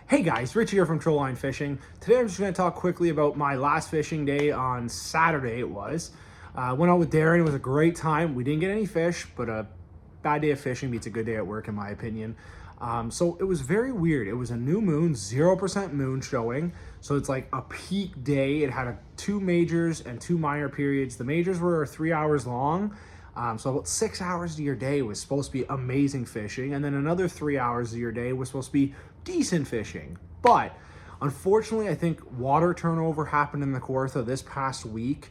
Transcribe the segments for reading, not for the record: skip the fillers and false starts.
Hey guys, Rich here from Trollline Fishing. Today I'm just going to talk quickly about my last fishing day on Saturday it was. Went out with Darren, it was a great time. We didn't get any fish, but a bad day of fishing beats a good day at work in my opinion. So it was very weird. It was a new moon, 0% moon showing. So it's like a peak day. It had two majors and two minor periods. The majors were 3 hours long. So about 6 hours of your day was supposed to be amazing fishing, and then another 3 hours of your day was supposed to be decent fishing. But unfortunately, I think water turnover happened in the Kawartha this past week.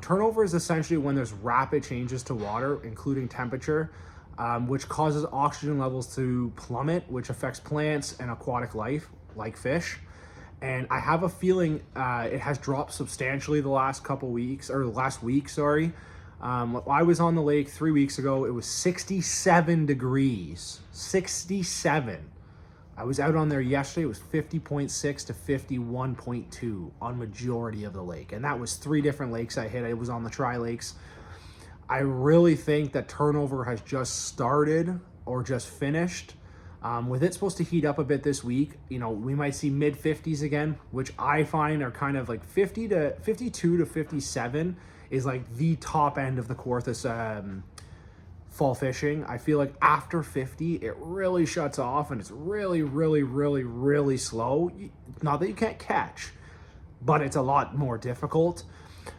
Turnover is essentially when there's rapid changes to water, including temperature, which causes oxygen levels to plummet, which affects plants and aquatic life, like fish. And I have a feeling it has dropped substantially the last couple weeks, or last week, sorry. I was on the lake 3 weeks ago. It was 67 degrees. 67. I was out on there yesterday. It was 50.6 to 51.2 on majority of the lake. And that was 3 different lakes I hit. It was on the tri-lakes. I really think that turnover has just started or just finished. With it supposed to heat up a bit this week, we might see mid 50s again, which I find are kind of like 50 to 52 to 57 is like the top end of the Kawartha fall fishing. I feel like after 50, it really shuts off and it's really, really, really, really slow. Not that you can't catch, but it's a lot more difficult.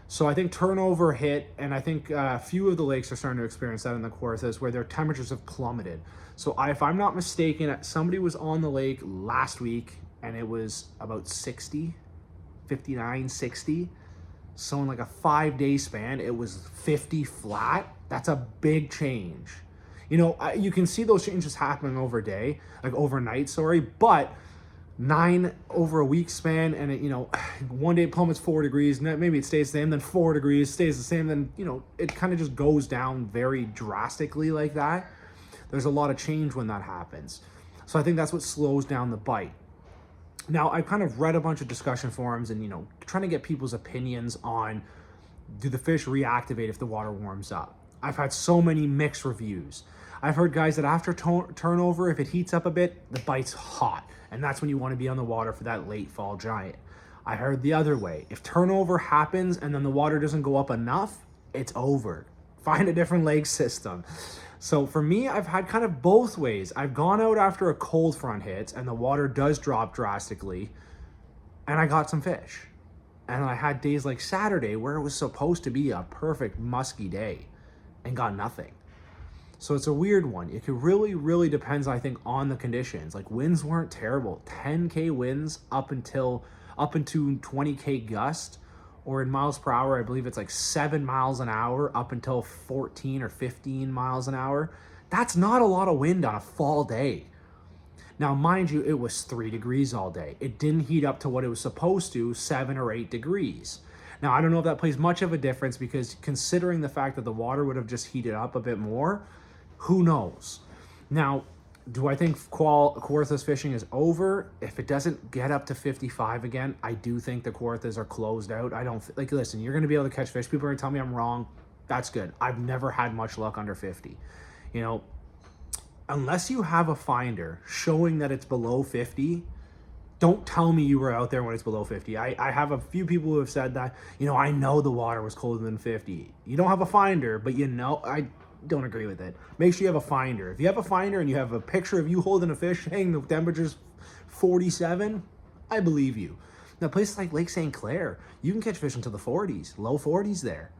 So I think turnover hit, and I think a few of the lakes are starting to experience that in the Kawarthas where their temperatures have plummeted. So if I'm not mistaken, somebody was on the lake last week and it was about 60, 59, 60. So in like a 5-day span, it was 50 flat. That's a big change. You can see those changes happening overnight, but 9 over a week span, and one day it plummets 4 degrees, maybe it stays the same, then 4 degrees, stays the same, then, it kind of just goes down very drastically like that. There's a lot of change when that happens. So I think that's what slows down the bite. Now, I kind of read a bunch of discussion forums and, trying to get people's opinions on, do the fish reactivate if the water warms up? I've had so many mixed reviews. I've heard guys that after turnover, if it heats up a bit, the bite's hot. And that's when you want to be on the water for that late fall giant. I heard the other way. If turnover happens and then the water doesn't go up enough, it's over. Find a different lake system. So for me, I've had kind of both ways. I've gone out after a cold front hits and the water does drop drastically, and I got some fish. And I had days like Saturday where it was supposed to be a perfect musky day and got nothing. So it's a weird one. It could really, really depends, I think, on the conditions. Like winds weren't terrible. 10K winds up into 20K gust, or in miles per hour, I believe it's like 7 miles an hour up until 14 or 15 miles an hour. That's not a lot of wind on a fall day. Now, mind you, it was 3 degrees all day. It didn't heat up to what it was supposed to, 7 or 8 degrees. Now, I don't know if that plays much of a difference, because considering the fact that the water would have just heated up a bit more, who knows? Now, do I think Kawarthas fishing is over? If it doesn't get up to 55 again, I do think the Kawarthas are closed out. I don't, listen, you're going to be able to catch fish. People are going to tell me I'm wrong. That's good. I've never had much luck under 50. Unless you have a finder showing that it's below 50, don't tell me you were out there when it's below 50. I have a few people who have said that, I know the water was colder than 50. You don't have a finder, but I don't agree with it. Make sure you have a finder. If you have a finder and you have a picture of you holding a fish saying the temperature's 47, I believe you. Now, places like Lake St. Clair, you can catch fish into the 40s, low 40s there.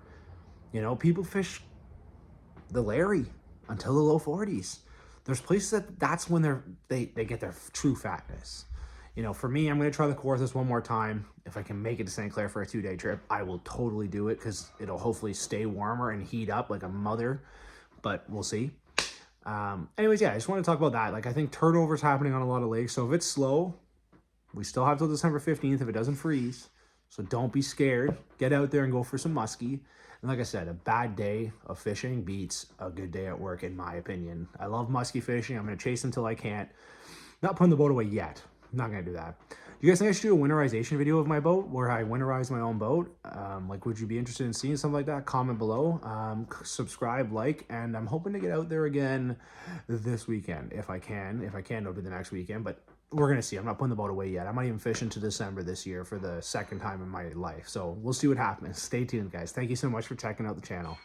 People fish the Larry until the low 40s. There's places that's when they get their true fatness. For me, I'm going to try the Kawarthas one more time. If I can make it to St. Clair for a 2-day trip, I will totally do it, because it'll hopefully stay warmer and heat up like a mother. But we'll see. Anyways, yeah, I just want to talk about that. I think turnover's happening on a lot of lakes. So if it's slow, we still have till December 15th if it doesn't freeze. So don't be scared. Get out there and go for some muskie. And like I said, a bad day of fishing beats a good day at work, in my opinion. I love muskie fishing. I'm going to chase until I can't. Not putting the boat away yet. I'm not going to do that. Do you guys think I should do a winterization video of my boat where I winterize my own boat? Would you be interested in seeing something like that? Comment below. Subscribe, and I'm hoping to get out there again this weekend if I can. If I can, it'll be the next weekend. But we're going to see. I'm not putting the boat away yet. I might even fish into December this year for the second time in my life. So we'll see what happens. Stay tuned, guys. Thank you so much for checking out the channel.